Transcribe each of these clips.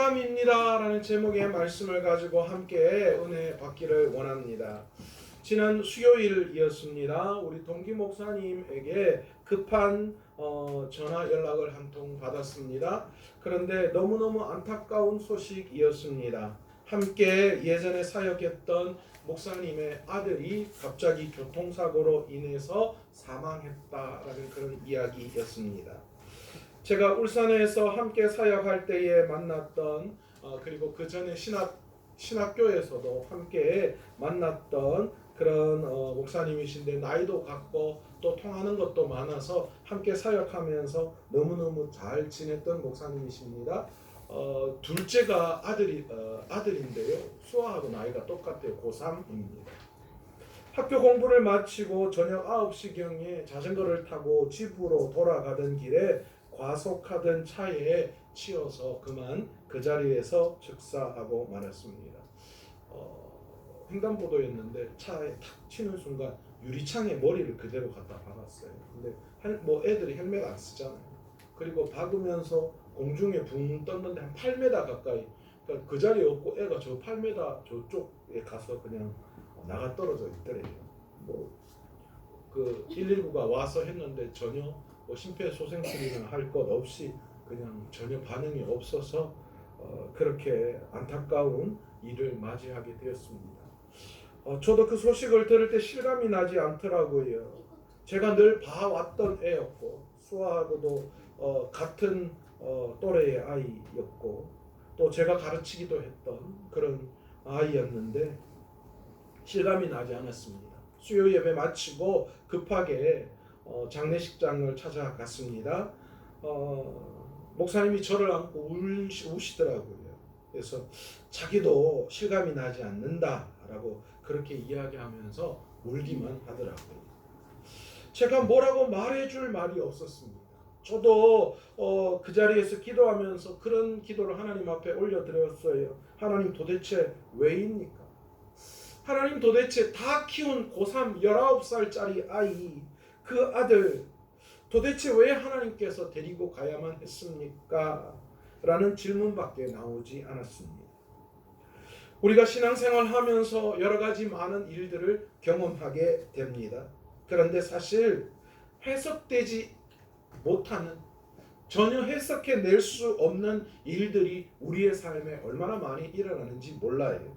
실감입니다 라는 제목의 말씀을 가지고 함께 은혜 받기를 원합니다. 지난 수요일이었습니다. 우리 동기 목사님에게 급한 전화 연락을 한 통 받았습니다. 그런데 너무너무 안타까운 소식이었습니다. 함께 예전에 사역했던 목사님의 아들이 갑자기 교통사고로 인해서 사망했다라는 그런 이야기였습니다. 제가 울산에서 함께 사역할 때에 만났던 그리고 그 전에 신학교에서도 함께 만났던 그런 목사님이신데 나이도 같고 또 통하는 것도 많아서 함께 사역하면서 너무너무 잘 지냈던 목사님이십니다. 둘째가 아들인데요. 수아하고 나이가 똑같아요. 고3입니다. 학교 공부를 마치고 저녁 9시경에 자전거를 타고 집으로 돌아가던 길에 과속하던 차에 치여서 그만 그 자리에서 즉사하고 말았습니다. 횡단보도였는데 차에 탁 치는 순간 유리창에 머리를 그대로 갖다 박았어요. 근데 애들이 헬멧 안 쓰잖아요. 그리고 박으면서 공중에 붕 떴는데 한 8m 가까이, 그러니까 그 자리에 없고 애가 저 8m 저쪽에 가서 그냥 나가 떨어져 있더래요. 그 119가 와서 했는데 전혀 심폐소생술이나 할 것 없이 그냥 전혀 반응이 없어서 그렇게 안타까운 일을 맞이하게 되었습니다. 저도 그 소식을 들을 때 실감이 나지 않더라고요. 제가 늘 봐왔던 애였고 수아하고도 같은 또래의 아이였고 또 제가 가르치기도 했던 그런 아이였는데 실감이 나지 않았습니다. 수요 예배 마치고 급하게 장례식장을 찾아갔습니다. 목사님이 저를 안고 우시더라고요. 그래서 자기도 실감이 나지 않는다라고 그렇게 이야기하면서 울기만 하더라고요. 제가 뭐라고 말해줄 말이 없었습니다. 저도 그 자리에서 기도하면서 그런 기도를 하나님 앞에 올려드렸어요. 하나님 도대체 왜입니까? 하나님 도대체 다 키운 고3 19살짜리 아이 그 아들 도대체 왜 하나님께서 데리고 가야만 했습니까? 라는 질문밖에 나오지 않았습니다. 우리가 신앙생활 하면서 여러 가지 많은 일들을 경험하게 됩니다. 그런데 사실 해석되지 못하는 전혀 해석해낼 수 없는 일들이 우리의 삶에 얼마나 많이 일어나는지 몰라요.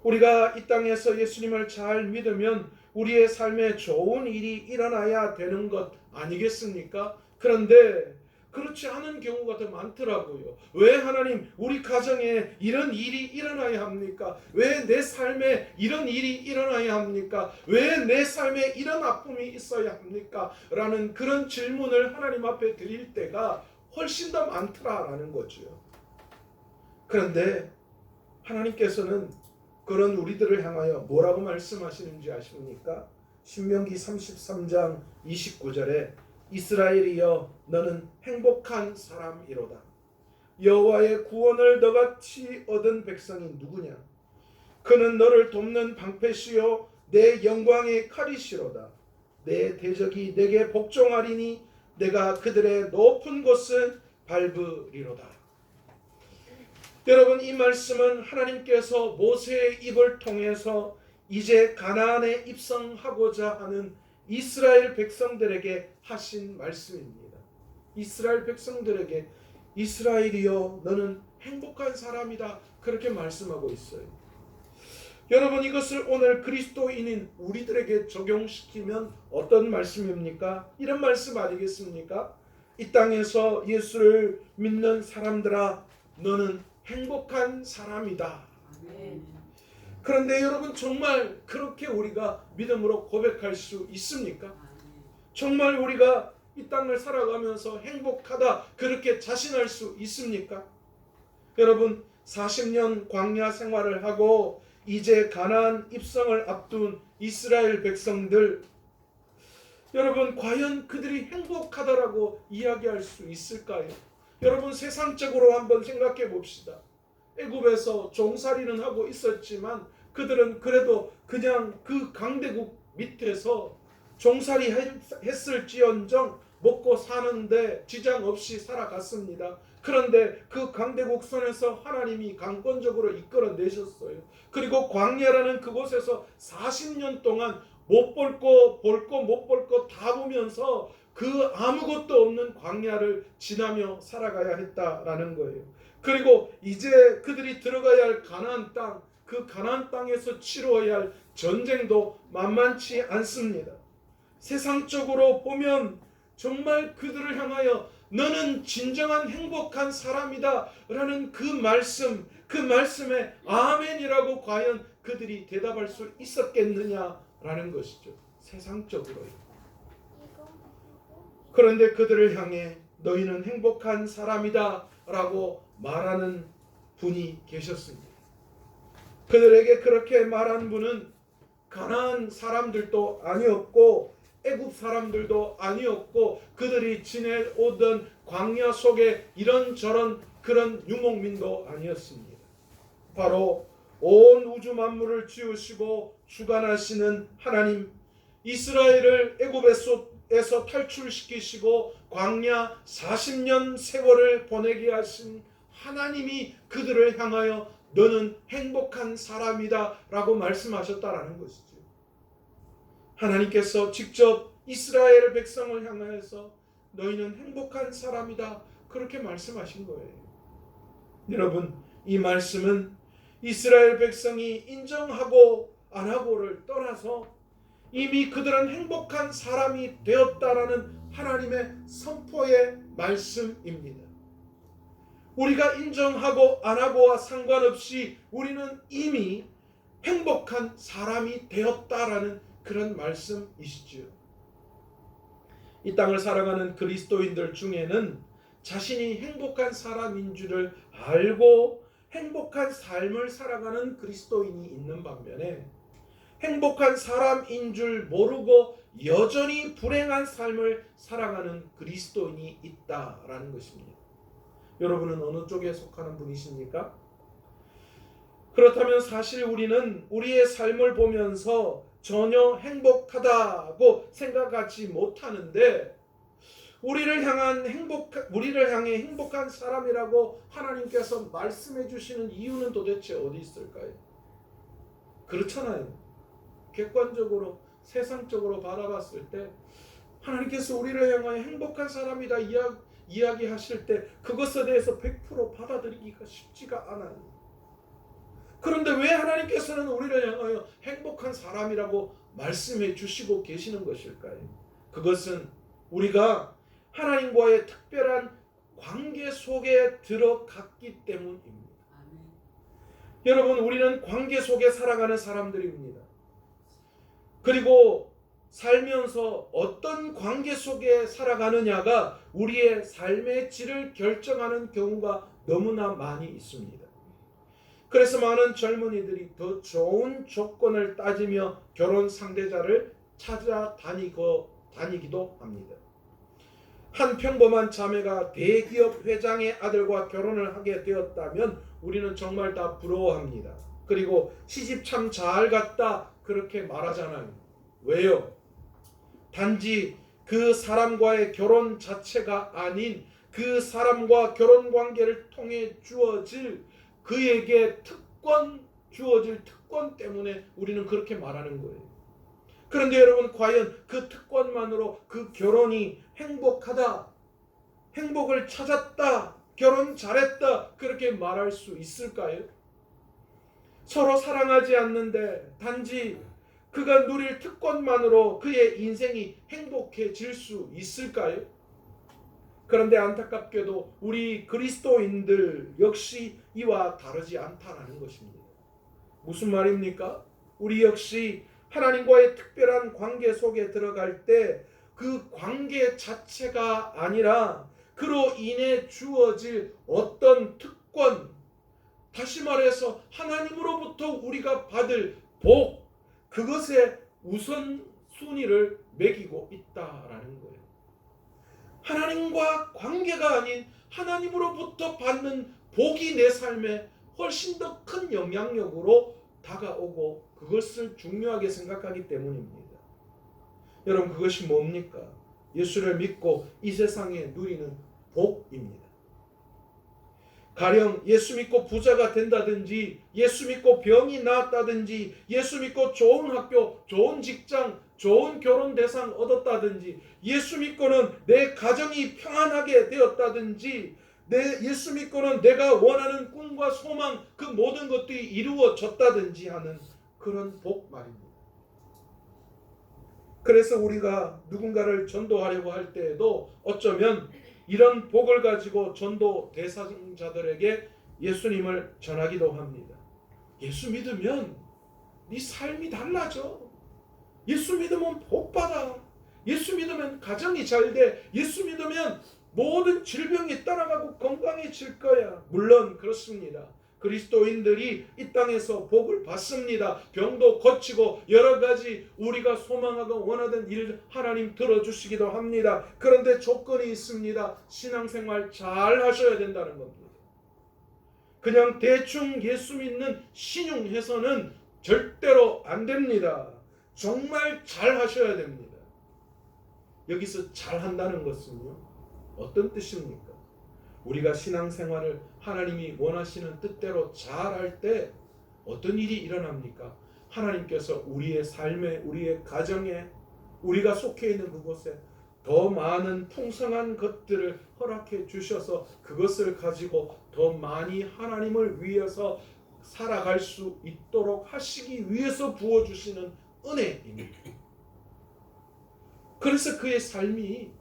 우리가 이 땅에서 예수님을 잘 믿으면 우리의 삶에 좋은 일이 일어나야 되는 것 아니겠습니까? 그런데 그렇지 않은 경우가 더 많더라고요. 왜 하나님 우리 가정에 이런 일이 일어나야 합니까? 왜 내 삶에 이런 일이 일어나야 합니까? 왜 내 삶에 이런 아픔이 있어야 합니까? 라는 그런 질문을 하나님 앞에 드릴 때가 훨씬 더 많더라라는 거죠. 그런데 하나님께서는 그런 우리들을 향하여 뭐라고 말씀하시는지 아십니까? 신명기 33장 29절에 이스라엘이여 너는 행복한 사람이로다. 여호와의 구원을 너같이 얻은 백성이 누구냐? 그는 너를 돕는 방패시요 내 영광의 칼이시로다. 내 대적이 내게 복종하리니 내가 그들의 높은 곳을 밟으리로다. 여러분, 이 말씀은 하나님께서 모세의 입을 통해서 이제 가나안에 입성하고자 하는 이스라엘 백성들에게 하신 말씀입니다. 이스라엘 백성들에게 이스라엘이여 너는 행복한 사람이다 그렇게 말씀하고 있어요. 여러분, 이것을 오늘 그리스도인인 우리들에게 적용시키면 어떤 말씀입니까? 이런 말씀 아니겠습니까? 이 땅에서 예수를 믿는 사람들아 너는 행복한 사람이다. 그런데 여러분, 정말 그렇게 우리가 믿음으로 고백할 수 있습니까? 정말 우리가 이 땅을 살아가면서 행복하다 그렇게 자신할 수 있습니까? 여러분, 40년 광야 생활을 하고 이제 가나안 입성을 앞둔 이스라엘 백성들, 여러분 과연 그들이 행복하다라고 이야기할 수 있을까요? 여러분, 세상적으로 한번 생각해 봅시다. 애굽에서 종살이는 하고 있었지만 그들은 그래도 그냥 그 강대국 밑에서 종살이 했을지언정 먹고 사는데 지장 없이 살아갔습니다. 그런데 그 강대국선에서 하나님이 강권적으로 이끌어내셨어요. 그리고 광야라는 그곳에서 40년 동안 못 볼 거 못 볼 거 다 보면서 그 아무것도 없는 광야를 지나며 살아가야 했다라는 거예요. 그리고 이제 그들이 들어가야 할 가나안 땅, 그 가나안 땅에서 치러야 할 전쟁도 만만치 않습니다. 세상적으로 보면 정말 그들을 향하여 너는 진정한 행복한 사람이다 라는 그 말씀에 아멘이라고 과연 그들이 대답할 수 있었겠느냐라는 것이죠. 세상적으로요. 그런데 그들을 향해 너희는 행복한 사람이다 라고 말하는 분이 계셨습니다. 그들에게 그렇게 말한 분은 가나안 사람들도 아니었고 애굽 사람들도 아니었고 그들이 지내오던 광야 속에 이런저런 그런 유목민도 아니었습니다. 바로 온 우주 만물을 지으시고 주관하시는 하나님, 이스라엘을 애굽에서 탈출시키시고 광야 40년 세월을 보내게 하신 하나님이 그들을 향하여 너는 행복한 사람이다 라고 말씀하셨다라는 것이죠. 하나님께서 직접 이스라엘 백성을 향하여서 너희는 행복한 사람이다 그렇게 말씀하신 거예요. 여러분, 이 말씀은 이스라엘 백성이 인정하고 안 하고를 떠나서 이미 그들은 행복한 사람이 되었다라는 하나님의 선포의 말씀입니다. 우리가 인정하고 안 하고와 상관없이 우리는 이미 행복한 사람이 되었다라는 그런 말씀이시죠. 이 땅을 살아가는 그리스도인들 중에는 자신이 행복한 사람인 줄을 알고 행복한 삶을 살아가는 그리스도인이 있는 반면에 행복한 사람인 줄 모르고 여전히 불행한 삶을 살아가는 그리스도인이 있다라는 것입니다. 여러분은 어느 쪽에 속하는 분이십니까? 그렇다면 사실 우리는 우리의 삶을 보면서 전혀 행복하다고 생각하지 못하는데 우리를 향해 행복한 사람이라고 하나님께서 말씀해 주시는 이유는 도대체 어디 있을까요? 그렇잖아요. 객관적으로 세상적으로 바라봤을 때 하나님께서 우리를 향하여 행복한 사람이다 이야기하실 때 그것에 대해서 100% 받아들이기가 쉽지가 않아요. 그런데 왜 하나님께서는 우리를 향하여 행복한 사람이라고 말씀해 주시고 계시는 것일까요? 그것은 우리가 하나님과의 특별한 관계 속에 들어갔기 때문입니다. 여러분, 우리는 관계 속에 살아가는 사람들입니다. 그리고 살면서 어떤 관계 속에 살아가느냐가 우리의 삶의 질을 결정하는 경우가 너무나 많이 있습니다. 그래서 많은 젊은이들이 더 좋은 조건을 따지며 결혼 상대자를 찾아다니기도 합니다. 한 평범한 자매가 대기업 회장의 아들과 결혼을 하게 되었다면 우리는 정말 다 부러워합니다. 그리고 시집 참 잘 갔다 그렇게 말하잖아요. 왜요? 단지 그 사람과의 결혼 자체가 아닌 그 사람과 결혼 관계를 통해 그에게 주어질 특권 때문에 우리는 그렇게 말하는 거예요. 그런데 여러분, 과연 그 특권만으로 그 결혼이 행복하다, 행복을 찾았다, 결혼 잘했다 그렇게 말할 수 있을까요? 서로 사랑하지 않는데 단지 그가 누릴 특권만으로 그의 인생이 행복해질 수 있을까요? 그런데 안타깝게도 우리 그리스도인들 역시 이와 다르지 않다라는 것입니다. 무슨 말입니까? 우리 역시 하나님과의 특별한 관계 속에 들어갈 때 그 관계 자체가 아니라 그로 인해 주어질 어떤 특권, 다시 말해서 하나님으로부터 우리가 받을 복, 그것에 우선순위를 매기고 있다라는 거예요. 하나님과 관계가 아닌 하나님으로부터 받는 복이 내 삶에 훨씬 더 큰 영향력으로 다가오고 그것을 중요하게 생각하기 때문입니다. 여러분, 그것이 뭡니까? 예수를 믿고 이 세상에 누리는 복입니다. 가령 예수 믿고 부자가 된다든지, 예수 믿고 병이 나았다든지, 예수 믿고 좋은 학교, 좋은 직장, 좋은 결혼 대상 얻었다든지, 예수 믿고는 내 가정이 평안하게 되었다든지, 예수 믿고는 내가 원하는 꿈과 소망 그 모든 것들이 이루어졌다든지 하는 그런 복 말입니다. 그래서 우리가 누군가를 전도하려고 할 때에도 어쩌면 이런 복을 가지고 전도 대상자들에게 예수님을 전하기도 합니다. 예수 믿으면 네 삶이 달라져. 예수 믿으면 복 받아. 예수 믿으면 가정이 잘 돼. 예수 믿으면 모든 질병이 떠나가고 건강해질 거야. 물론 그렇습니다. 그리스도인들이 이 땅에서 복을 받습니다. 병도 고치고 여러 가지 우리가 소망하고 원하던 일 하나님 들어주시기도 합니다. 그런데 조건이 있습니다. 신앙생활 잘 하셔야 된다는 겁니다. 그냥 대충 예수 믿는 신용해서는 절대로 안 됩니다. 정말 잘 하셔야 됩니다. 여기서 잘 한다는 것은요, 어떤 뜻입니까? 우리가 신앙생활을 하나님이 원하시는 뜻대로 잘할 때 어떤 일이 일어납니까? 하나님께서 우리의 삶에, 우리의 가정에, 우리가 속해 있는 그곳에 더 많은 풍성한 것들을 허락해 주셔서 그것을 가지고 더 많이 하나님을 위해서 살아갈 수 있도록 하시기 위해서 부어주시는 은혜입니다. 그래서 그의 삶이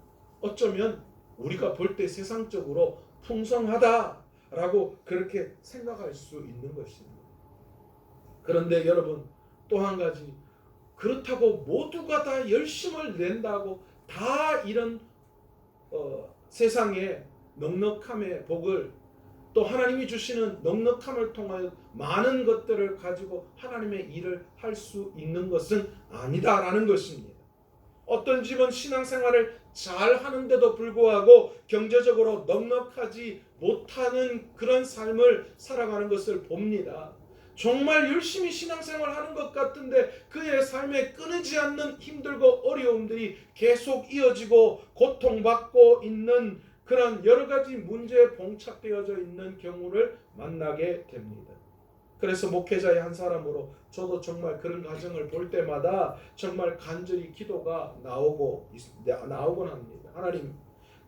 어쩌면 우리가 볼 때 세상적으로 풍성하다라고 그렇게 생각할 수 있는 것입니다. 그런데 여러분, 또 한 가지, 그렇다고 모두가 다 열심을 낸다고 다 이런 세상의 넉넉함의 복을, 또 하나님이 주시는 넉넉함을 통하여 많은 것들을 가지고 하나님의 일을 할 수 있는 것은 아니다라는 것입니다. 어떤 집은 신앙생활을 잘 하는데도 불구하고 경제적으로 넉넉하지 못하는 그런 삶을 살아가는 것을 봅니다. 정말 열심히 신앙생활 하는 것 같은데 그의 삶에 끊이지 않는 힘들고 어려움들이 계속 이어지고 고통받고 있는 그런 여러 가지 문제에 봉착되어져 있는 경우를 만나게 됩니다. 그래서 목회자의 한 사람으로 저도 정말 그런 가정을 볼 때마다 정말 간절히 기도가 나오곤 합니다. 하나님,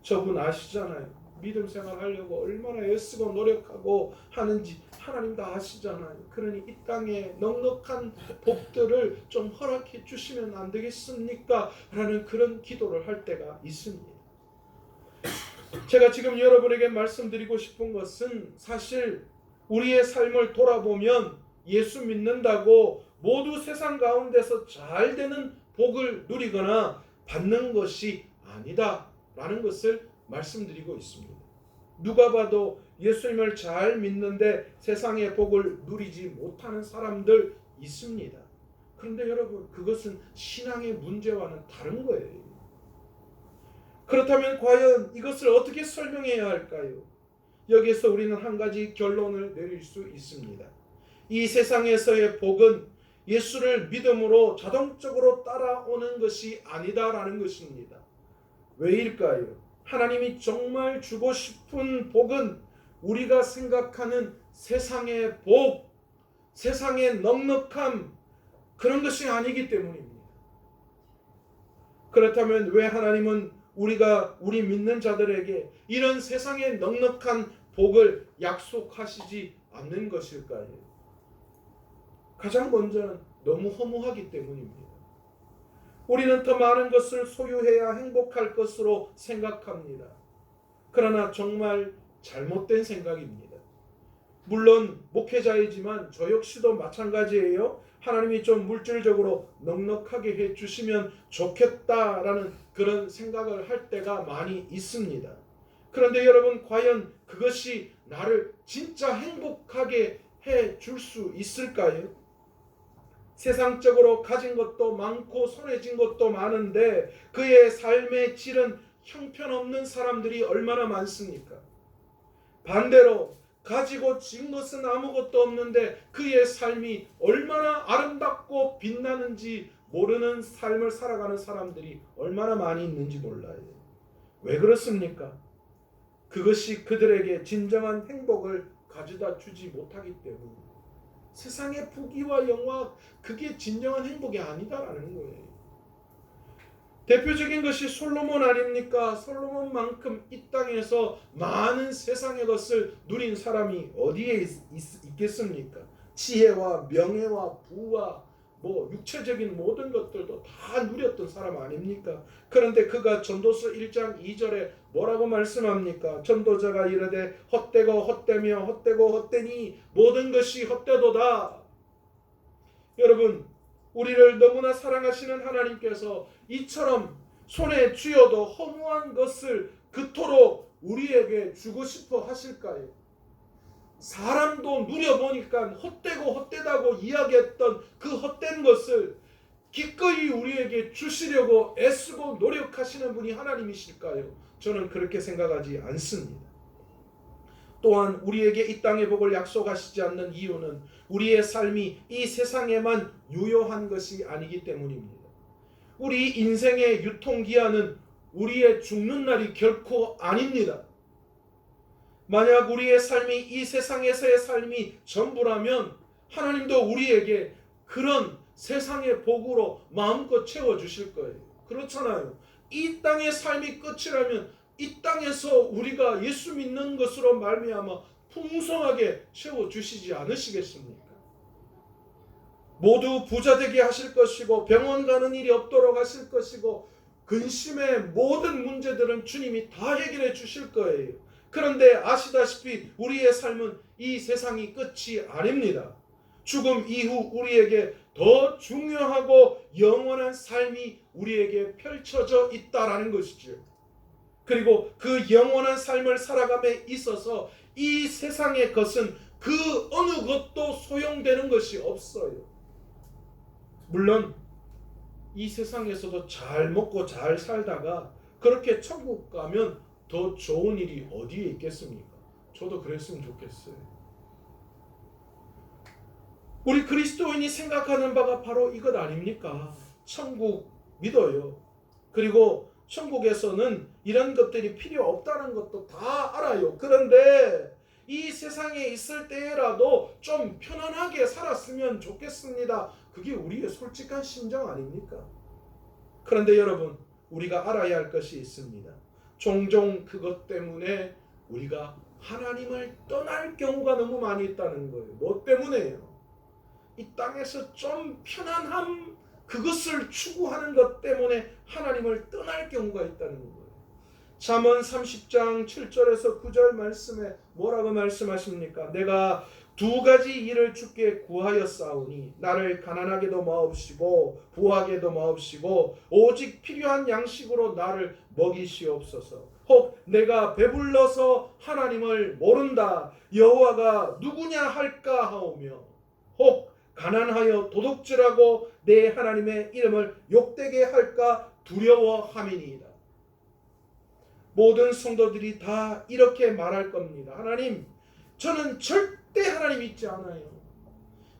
저분 아시잖아요. 믿음 생활 하려고 얼마나 애쓰고 노력하고 하는지 하나님 다 아시잖아요. 그러니 이 땅에 넉넉한 복들을 좀 허락해 주시면 안 되겠습니까? 라는 그런 기도를 할 때가 있습니다. 제가 지금 여러분에게 말씀드리고 싶은 것은 사실 우리의 삶을 돌아보면 예수 믿는다고 모두 세상 가운데서 잘 되는 복을 누리거나 받는 것이 아니다라는 것을 말씀드리고 있습니다. 누가 봐도 예수님을 잘 믿는데 세상의 복을 누리지 못하는 사람들 있습니다. 그런데 여러분, 그것은 신앙의 문제와는 다른 거예요. 그렇다면 과연 이것을 어떻게 설명해야 할까요? 여기서 우리는 한 가지 결론을 내릴 수 있습니다. 이 세상에서의 복은 예수를 믿음으로 자동적으로 따라오는 것이 아니다라는 것입니다. 왜일까요? 하나님이 정말 주고 싶은 복은 우리가 생각하는 세상의 복, 세상의 넉넉함, 그런 것이 아니기 때문입니다. 그렇다면 왜 하나님은 우리 믿는 자들에게 이런 세상의 넉넉한 복을 약속하시지 않는 것일까요? 가장 먼저는 너무 허무하기 때문입니다. 우리는 더 많은 것을 소유해야 행복할 것으로 생각합니다. 그러나 정말 잘못된 생각입니다. 물론 목회자이지만 저 역시도 마찬가지예요. 하나님이 좀 물질적으로 넉넉하게 해주시면 좋겠다라는 그런 생각을 할 때가 많이 있습니다. 그런데 여러분, 과연 그것이 나를 진짜 행복하게 해줄 수 있을까요? 세상적으로 가진 것도 많고 손에 쥔 것도 많은데 그의 삶의 질은 형편없는 사람들이 얼마나 많습니까? 반대로 가지고 진 것은 아무것도 없는데 그의 삶이 얼마나 아름답고 빛나는지 모르는 삶을 살아가는 사람들이 얼마나 많이 있는지 몰라요. 왜 그렇습니까? 그것이 그들에게 진정한 행복을 가져다 주지 못하기 때문에 세상의 부귀와 영화 그게 진정한 행복이 아니다라는 거예요. 대표적인 것이 솔로몬 아닙니까? 솔로몬만큼 이 땅에서 많은 세상의 것을 누린 사람이 어디에 있겠습니까? 지혜와 명예와 부와 육체적인 모든 것들도 다 누렸던 사람 아닙니까? 그런데 그가 전도서 1장 2절에 뭐라고 말씀합니까? 전도자가 이르되 헛되고 헛되며 헛되고 헛되니 모든 것이 헛되도다. 여러분, 우리를 너무나 사랑하시는 하나님께서 이처럼 손에 쥐어도 허무한 것을 그토록 우리에게 주고 싶어 하실까요? 사람도 누려보니까 헛되고 헛되다고 이야기했던 그 헛된 것을 기꺼이 우리에게 주시려고 애쓰고 노력하시는 분이 하나님이실까요? 저는 그렇게 생각하지 않습니다. 또한 우리에게 이 땅의 복을 약속하시지 않는 이유는 우리의 삶이 이 세상에만 유효한 것이 아니기 때문입니다. 우리 인생의 유통기한은 우리의 죽는 날이 결코 아닙니다. 만약 우리의 삶이 이 세상에서의 삶이 전부라면 하나님도 우리에게 그런 세상의 복으로 마음껏 채워주실 거예요. 그렇잖아요. 이 땅의 삶이 끝이라면 이 땅에서 우리가 예수 믿는 것으로 말미암아 풍성하게 채워주시지 않으시겠습니까? 모두 부자 되게 하실 것이고 병원 가는 일이 없도록 하실 것이고 근심의 모든 문제들은 주님이 다 해결해 주실 거예요. 그런데 아시다시피 우리의 삶은 이 세상이 끝이 아닙니다. 죽음 이후 우리에게 더 중요하고 영원한 삶이 우리에게 펼쳐져 있다라는 것이죠. 그리고 그 영원한 삶을 살아감에 있어서 이 세상의 것은 그 어느 것도 소용되는 것이 없어요. 물론 이 세상에서도 잘 먹고 잘 살다가 그렇게 천국 가면 더 좋은 일이 어디에 있겠습니까? 저도 그랬으면 좋겠어요. 우리 그리스도인이 생각하는 바가 바로 이것 아닙니까? 천국 믿어요. 그리고 천국에서는 이런 것들이 필요 없다는 것도 다 알아요. 그런데 이 세상에 있을 때라도 좀 편안하게 살았으면 좋겠습니다. 그게 우리의 솔직한 심정 아닙니까? 그런데 여러분, 우리가 알아야 할 것이 있습니다. 종종 그것 때문에 우리가 하나님을 떠날 경우가 너무 많이 있다는 거예요. 뭐 때문에요? 이 땅에서 좀 편안함 그것을 추구하는 것 때문에 하나님을 떠날 경우가 있다는 거예요. 잠언 30장 7절에서 9절 말씀에 뭐라고 말씀하십니까? 내가 두 가지 일을 주께 구하였사오니 나를 가난하게도 마옵시고 부하게도 마옵시고 오직 필요한 양식으로 나를 먹이시옵소서. 혹 내가 배불러서 하나님을 모른다 여호와가 누구냐 할까 하오며 혹 가난하여 도둑질하고 내 하나님의 이름을 욕되게 할까 두려워함이니이다. 모든 성도들이 다 이렇게 말할 겁니다. 하나님, 저는 절대 하나님 믿지 않아요.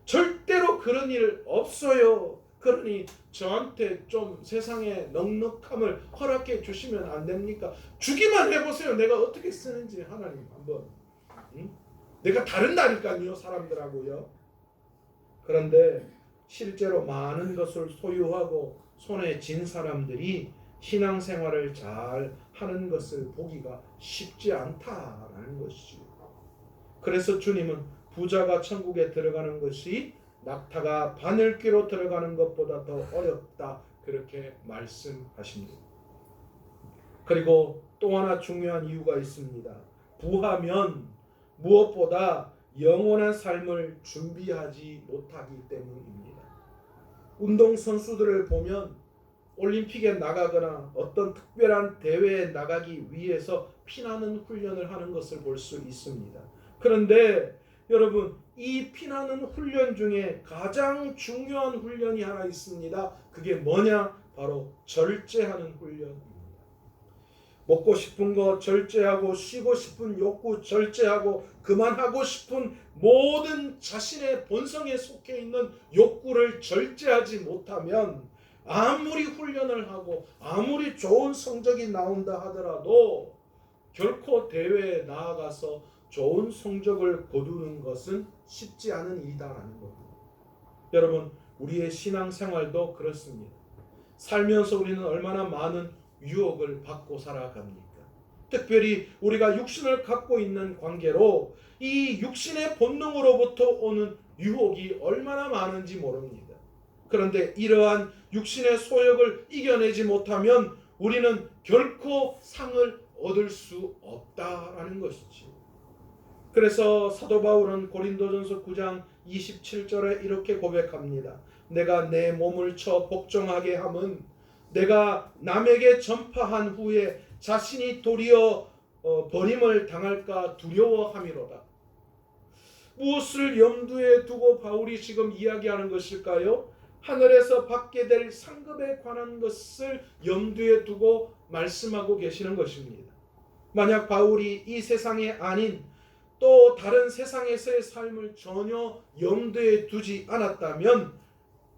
절대로 그런 일 없어요. 그러니 저한테 좀 세상의 넉넉함을 허락해 주시면 안 됩니까? 주기만 해보세요. 내가 어떻게 쓰는지 하나님 한번. 내가 다른다니까요, 사람들하고요. 그런데 실제로 많은 것을 소유하고 손에 쥔 사람들이 신앙생활을 잘 하는 것을 보기가 쉽지 않다라는 것이죠. 그래서 주님은 부자가 천국에 들어가는 것이 낙타가 바늘귀로 들어가는 것보다 더 어렵다 그렇게 말씀하십니다. 그리고 또 하나 중요한 이유가 있습니다. 부하면 무엇보다 영원한 삶을 준비하지 못하기 때문입니다. 운동선수들을 보면 올림픽에 나가거나 어떤 특별한 대회에 나가기 위해서 피나는 훈련을 하는 것을 볼 수 있습니다. 그런데 여러분, 이 피나는 훈련 중에 가장 중요한 훈련이 하나 있습니다. 그게 뭐냐? 바로 절제하는 훈련입니다. 먹고 싶은 거 절제하고 쉬고 싶은 욕구 절제하고 그만하고 싶은 모든 자신의 본성에 속해 있는 욕구를 절제하지 못하면 아무리 훈련을 하고 아무리 좋은 성적이 나온다 하더라도 결코 대회에 나아가서 좋은 성적을 거두는 것은 쉽지 않은 일이다라는 겁니다. 여러분, 우리의 신앙생활도 그렇습니다. 살면서 우리는 얼마나 많은 유혹을 받고 살아갑니까? 특별히 우리가 육신을 갖고 있는 관계로 이 육신의 본능으로부터 오는 유혹이 얼마나 많은지 모릅니다. 그런데 이러한 육신의 소욕을 이겨내지 못하면 우리는 결코 상을 얻을 수 없다라는 것이지. 그래서 사도 바울은 고린도전서 9장 27절에 이렇게 고백합니다. 내가 내 몸을 쳐 복종하게 함은 내가 남에게 전파한 후에 자신이 도리어 버림을 당할까 두려워함이로다. 무엇을 염두에 두고 바울이 지금 이야기하는 것일까요? 하늘에서 받게 될 상급에 관한 것을 염두에 두고 말씀하고 계시는 것입니다. 만약 바울이 이 세상에 아닌 또 다른 세상에서의 삶을 전혀 염두에 두지 않았다면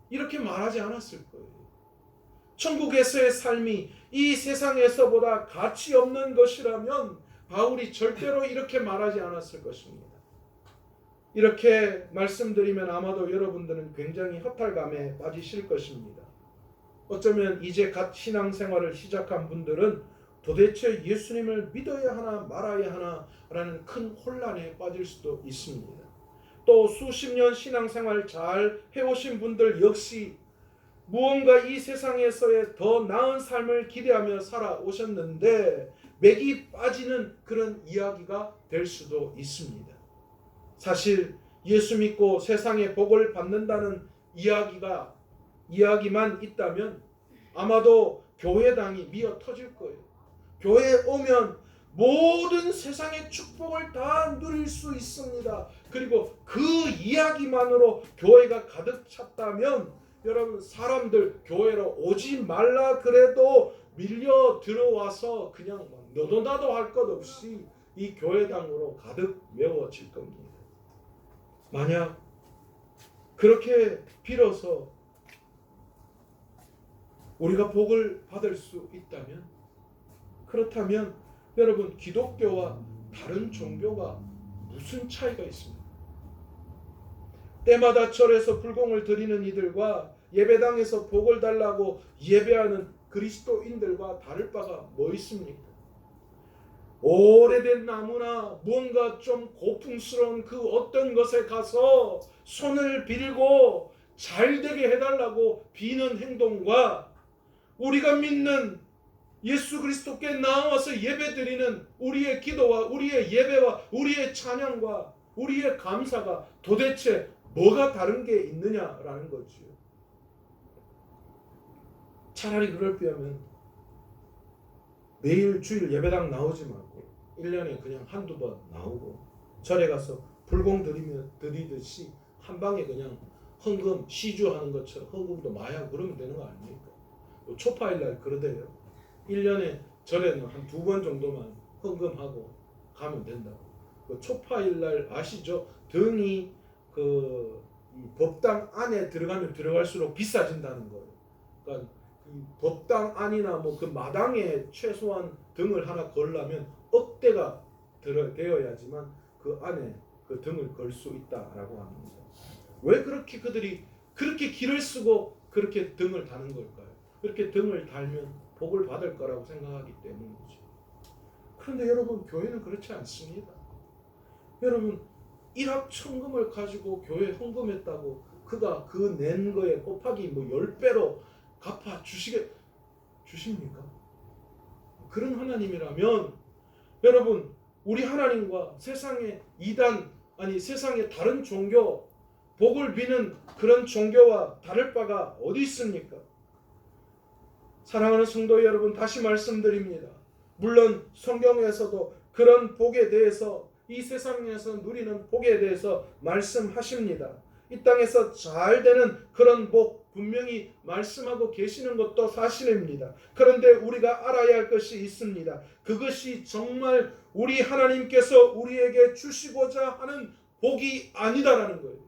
이렇게 말하지 않았을 거예요. 천국에서의 삶이 이 세상에서보다 가치 없는 것이라면 바울이 절대로 이렇게 말하지 않았을 것입니다. 이렇게 말씀드리면 아마도 여러분들은 굉장히 허탈감에 빠지실 것입니다. 어쩌면 이제 갓 신앙생활을 시작한 분들은 도대체 예수님을 믿어야 하나 말아야 하나 라는 큰 혼란에 빠질 수도 있습니다. 또 수십 년 신앙생활 잘 해오신 분들 역시 무언가 이 세상에서의 더 나은 삶을 기대하며 살아오셨는데 맥이 빠지는 그런 이야기가 될 수도 있습니다. 사실 예수 믿고 세상의 복을 받는다는 이야기만 있다면 아마도 교회당이 미어 터질 거예요. 교회에 오면 모든 세상의 축복을 다 누릴 수 있습니다. 그리고 그 이야기만으로 교회가 가득 찼다면 여러분, 사람들 교회로 오지 말라 그래도 밀려 들어와서 그냥 너도 나도 할 것 없이 이 교회당으로 가득 메워질 겁니다. 만약 그렇게 빌어서 우리가 복을 받을 수 있다면, 그렇다면 여러분, 기독교와 다른 종교가 무슨 차이가 있습니까? 때마다 절에서 불공을 드리는 이들과 예배당에서 복을 달라고 예배하는 그리스도인들과 다를 바가 뭐 있습니까? 오래된 나무나 뭔가 좀 고풍스러운 그 어떤 것에 가서 손을 빌고 잘 되게 해달라고 비는 행동과 우리가 믿는 예수 그리스도께 나와서 예배드리는 우리의 기도와 우리의 예배와 우리의 찬양과 우리의 감사가 도대체 뭐가 다른 게 있느냐라는 거죠. 차라리 그럴 바에는 매일 주일 예배당 나오지 말고 1년에 그냥 한두 번 나오고 절에 가서 불공 드리듯이 한 방에 그냥 헌금 시주하는 것처럼 헌금도 마야 그러면 되는 거 아닙니까? 초파일날 그러대요. 1년에 절에는 한 2번 정도만 헌금하고 가면 된다고. 초파일날 아시죠? 등이 이 법당 안에 들어가면 들어갈수록 비싸진다는 거예요. 그러니까 이 법당 안이나 뭐 그 마당에 최소한 등을 하나 걸려면 억대가 되어야지만 그 안에 그 등을 걸 수 있다라고 합니다. 왜 그렇게 그들이 그렇게 길을 쓰고 그렇게 등을 다는 걸까요? 그렇게 등을 달면 복을 받을 거라고 생각하기 때문이죠. 그런데 여러분, 교회는 그렇지 않습니다. 여러분, 일확천금을 가지고 교회에 헌금했다고 그가 그 낸 거에 곱하기 10배로 갚아 주십니까? 그런 하나님이라면 여러분, 우리 하나님과 세상의 이단 세상의 다른 종교 복을 비는 그런 종교와 다를 바가 어디 있습니까? 사랑하는 성도 여러분, 다시 말씀드립니다. 물론 성경에서도 그런 복에 대해서 이 세상에서 누리는 복에 대해서 말씀하십니다. 이 땅에서 잘 되는 그런 복 분명히 말씀하고 계시는 것도 사실입니다. 그런데 우리가 알아야 할 것이 있습니다. 그것이 정말 우리 하나님께서 우리에게 주시고자 하는 복이 아니다라는 거예요.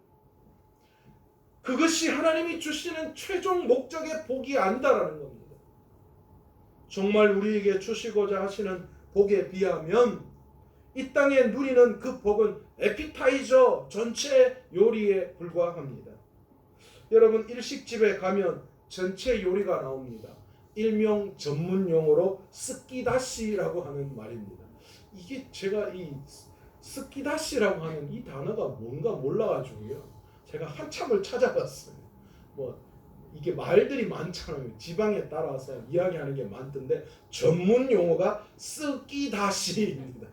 그것이 하나님이 주시는 최종 목적의 복이 아니다라는 겁니다. 정말 우리에게 주시고자 하시는 복에 비하면 이 땅에 누리는 그 복은 에피타이저 전체 요리에 불과합니다. 여러분 일식집에 가면 전체 요리가 나옵니다. 일명 전문 용어로 스키다시라고 하는 말입니다. 이게 제가 이 스키다시라고 하는 이 단어가 뭔가 몰라가지고요. 제가 한참을 찾아봤어요. 뭐 이게 말들이 많잖아요. 지방에 따라서 이야기하는 게 많던데 전문 용어가 스키다시입니다.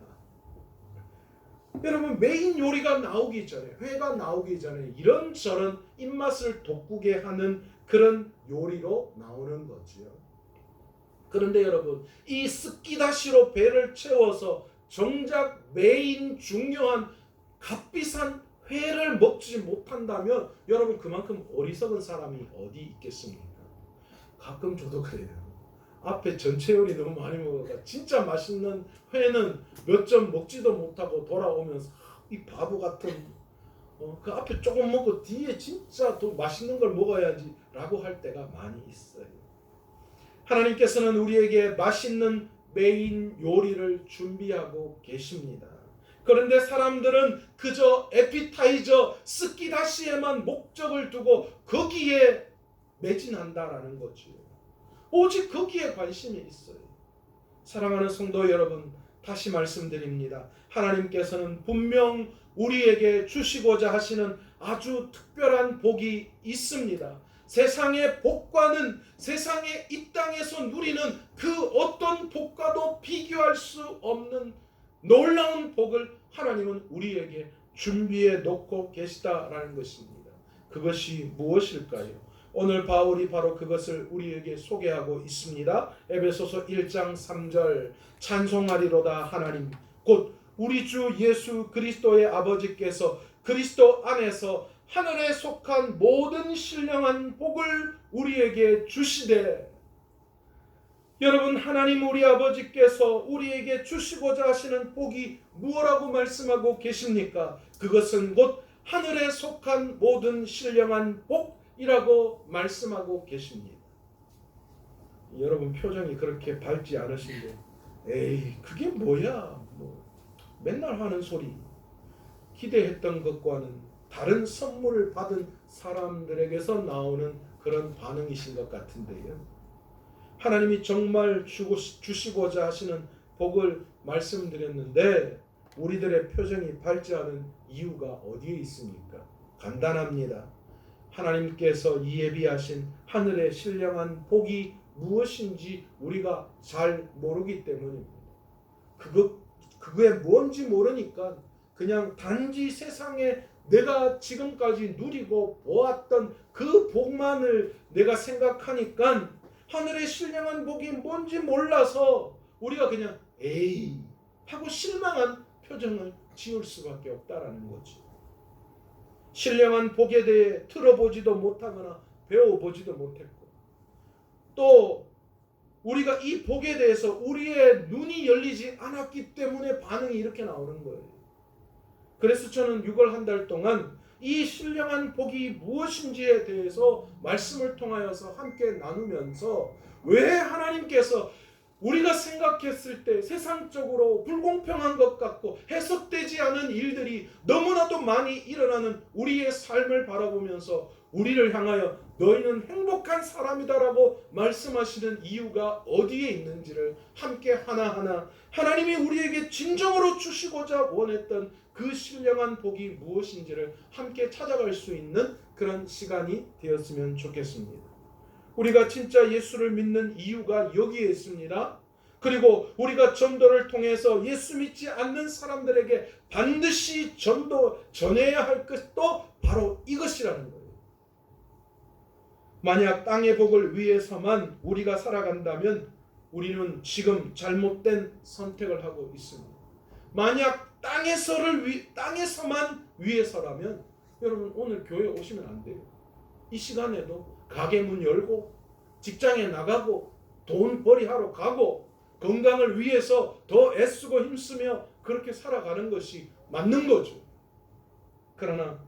여러분 메인 요리가 나오기 전에 회가 나오기 전에 이런저런 입맛을 돋구게 하는 그런 요리로 나오는 거지요. 그런데 여러분 이 스키다시로 배를 채워서 정작 메인 중요한 값비싼 회를 먹지 못한다면 여러분 그만큼 어리석은 사람이 어디 있겠습니까? 가끔 저도 그래요. 앞에 전체 요리 너무 많이 먹어서 진짜 맛있는 회는 몇 점 먹지도 못하고 돌아오면서 이 바보 같은 그 앞에 조금 먹고 뒤에 진짜 더 맛있는 걸 먹어야지 라고 할 때가 많이 있어요. 하나님께서는 우리에게 맛있는 메인 요리를 준비하고 계십니다. 그런데 사람들은 그저 에피타이저 스키다시에만 목적을 두고 거기에 매진한다라는 거죠. 오직 거기에 관심이 있어요. 사랑하는 성도 여러분, 다시 말씀드립니다. 하나님께서는 분명 우리에게 주시고자 하시는 아주 특별한 복이 있습니다. 세상의 복과는 세상의 이 땅에서 누리는 그 어떤 복과도 비교할 수 없는 놀라운 복을 하나님은 우리에게 준비해 놓고 계시다라는 것입니다. 그것이 무엇일까요? 오늘 바울이 바로 그것을 우리에게 소개하고 있습니다. 에베소서 1장 3절 찬송하리로다 하나님 곧 우리 주 예수 그리스도의 아버지께서 그리스도 안에서 하늘에 속한 모든 신령한 복을 우리에게 주시되. 여러분 하나님 우리 아버지께서 우리에게 주시고자 하시는 복이 무엇라고 말씀하고 계십니까? 그것은 곧 하늘에 속한 모든 신령한 복이라고 말씀하고 계십니다. 여러분 표정이 그렇게 밝지 않으신데 에이 그게 뭐야 맨날 하는 소리. 기대했던 것과는 다른 선물을 받은 사람들에게서 나오는 그런 반응이신 것 같은데요. 하나님이 정말 주시고자 하시는 복을 말씀드렸는데 우리들의 표정이 밝지 않은 이유가 어디에 있습니까? 간단합니다. 하나님께서 예비하신 하늘의 신령한 복이 무엇인지 우리가 잘 모르기 때문입니다. 그게 뭔지 모르니까 그냥 단지 세상에 내가 지금까지 누리고 보았던 그 복만을 내가 생각하니까 하늘의 신령한 복이 뭔지 몰라서 우리가 그냥 에이 하고 실망한 표정을 지을 수밖에 없다라는 거지. 신령한 복에 대해 들어보지도 못하거나 배워보지도 못했고 또 우리가 이 복에 대해서 우리의 눈이 열리지 않았기 때문에 반응이 이렇게 나오는 거예요. 그래서 저는 6월 한 달 동안 이 신령한 복이 무엇인지에 대해서 말씀을 통하여서 함께 나누면서 왜 하나님께서 우리가 생각했을 때 세상적으로 불공평한 것 같고 해석되지 않은 일들이 너무나도 많이 일어나는 우리의 삶을 바라보면서 우리를 향하여 너희는 행복한 사람이다라고 말씀하시는 이유가 어디에 있는지를 함께 하나하나 하나님이 우리에게 진정으로 주시고자 원했던 그 신령한 복이 무엇인지를 함께 찾아갈 수 있는 그런 시간이 되었으면 좋겠습니다. 우리가 진짜 예수를 믿는 이유가 여기에 있습니다. 그리고 우리가 전도를 통해서 예수 믿지 않는 사람들에게 반드시 전해야 할 것도 바로 이것이라는 거예요. 만약 땅의 복을 위해서만 우리가 살아간다면 우리는 지금 잘못된 선택을 하고 있습니다. 만약 땅에서만 위해서라면 여러분 오늘 교회 오시면 안 돼요. 이 시간에도 가게 문 열고 직장에 나가고 돈벌이하러 가고 건강을 위해서 더 애쓰고 힘쓰며 그렇게 살아가는 것이 맞는 거죠. 그러나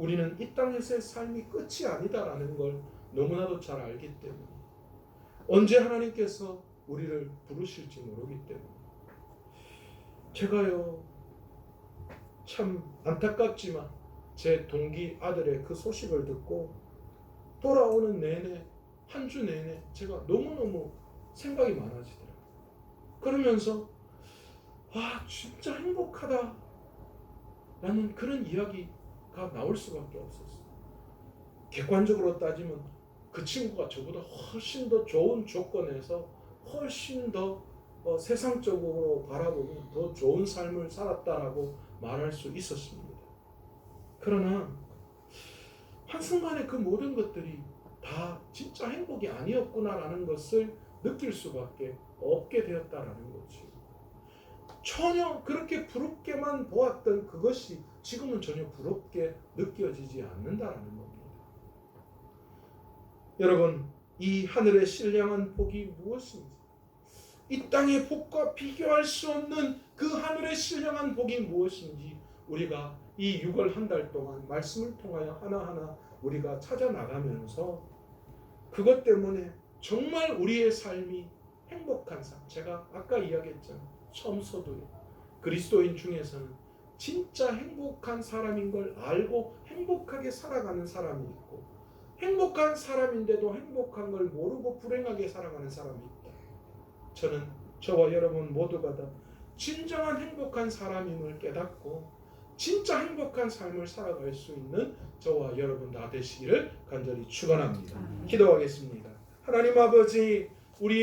우리는 이 땅에서의 삶이 끝이 아니다라는 걸 너무나도 잘 알기 때문에 언제 하나님께서 우리를 부르실지 모르기 때문에 제가요 참 안타깝지만 제 동기 아들의 그 소식을 듣고 돌아오는 내내 한 주 내내 제가 너무너무 생각이 많아지더라고요. 그러면서 진짜 행복하다 라는 그런 이야기가 나올 수밖에 없었어요. 객관적으로 따지면 그 친구가 저보다 훨씬 더 좋은 조건에서 훨씬 더 세상적으로 바라보면 더 좋은 삶을 살았다라고 말할 수 있었습니다. 그러나 한순간에 그 모든 것들이 다 진짜 행복이 아니었구나라는 것을 느낄 수밖에 없게 되었다라는 거지. 전혀 그렇게 부럽게만 보았던 그것이 지금은 전혀 부럽게 느껴지지 않는다라는 겁니다. 여러분, 이 하늘의 신령한 복이 무엇인지, 이 땅의 복과 비교할 수 없는 그 하늘의 신령한 복이 무엇인지 우리가 이 6월 한 달 동안 말씀을 통하여 하나하나 우리가 찾아나가면서 그것 때문에 정말 우리의 삶이 행복한 삶, 제가 아까 이야기했잖아요. 처음서도요. 그리스도인 중에서는 진짜 행복한 사람인 걸 알고 행복하게 살아가는 사람이 있고, 행복한 사람인데도 행복한 걸 모르고 불행하게 살아가는 사람이 있다. 저는 저와 여러분 모두가 다 진정한 행복한 사람임을 깨닫고 진짜 행복한 삶을 살아갈 수 있는 저와 여러분 다 되시기를 간절히 축원합니다. 기도하겠습니다. 하나님 아버지, 우리